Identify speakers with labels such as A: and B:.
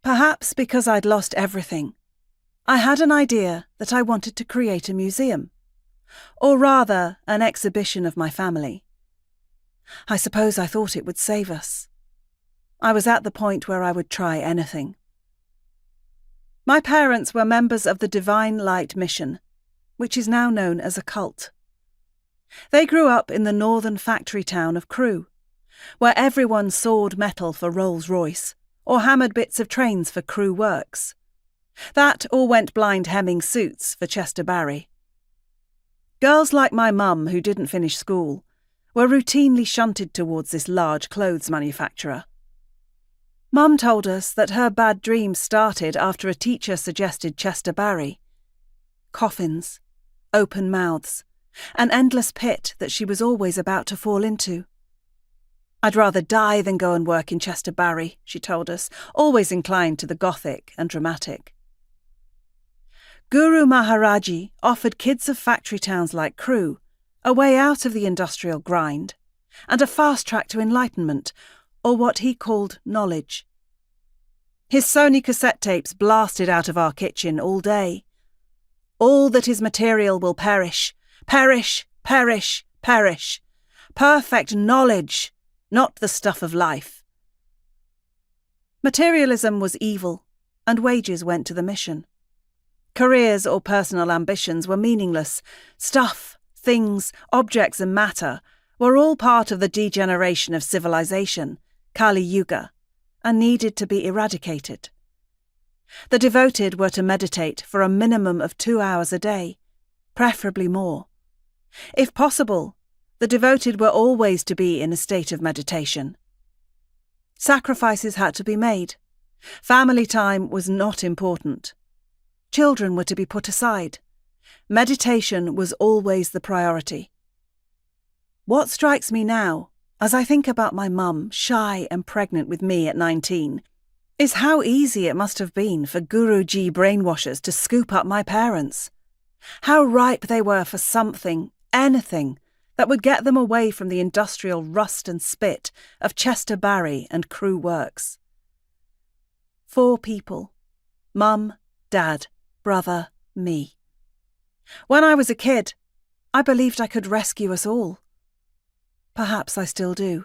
A: Perhaps because I'd lost everything, I had an idea that I wanted to create a museum, or rather an exhibition of my family. I suppose I thought it would save us. I was at the point where I would try anything. My parents were members of the Divine Light Mission, which is now known as a cult. They grew up in the northern factory town of Crewe, where everyone sawed metal for Rolls-Royce or hammered bits of trains for Crewe Works. That or went blind hemming suits for Chester Barry. Girls like my mum, who didn't finish school, were routinely shunted towards this large clothes manufacturer. Mum told us that her bad dreams started after a teacher suggested Chester Barry. Coffins, open mouths, an endless pit that she was always about to fall into. I'd rather die than go and work in Chester Barry, she told us, always inclined to the gothic and dramatic. Guru Maharaji offered kids of factory towns like Crewe a way out of the industrial grind and a fast track to enlightenment, or what he called knowledge. His Sony cassette tapes blasted out of our kitchen all day. All that is material will perish, perish, perish, perish. Perfect knowledge, not the stuff of life. Materialism was evil, and wages went to the mission. Careers or personal ambitions were meaningless. Stuff, things, objects and matter were all part of the degeneration of civilization, Kali Yuga, and needed to be eradicated. The devoted were to meditate for a minimum of 2 hours a day, preferably more. If possible, the devoted were always to be in a state of meditation. Sacrifices had to be made. Family time was not important. Children were to be put aside. Meditation was always the priority. What strikes me now, as I think about my mum, shy and pregnant with me at 19, is how easy it must have been for Guruji brainwashers to scoop up my parents. How ripe they were for something, anything, that would get them away from the industrial rust and spit of Chester Barry and Crewe Works. 4 people. Mum, Dad, brother, me. When I was a kid, I believed I could rescue us all. Perhaps I still do.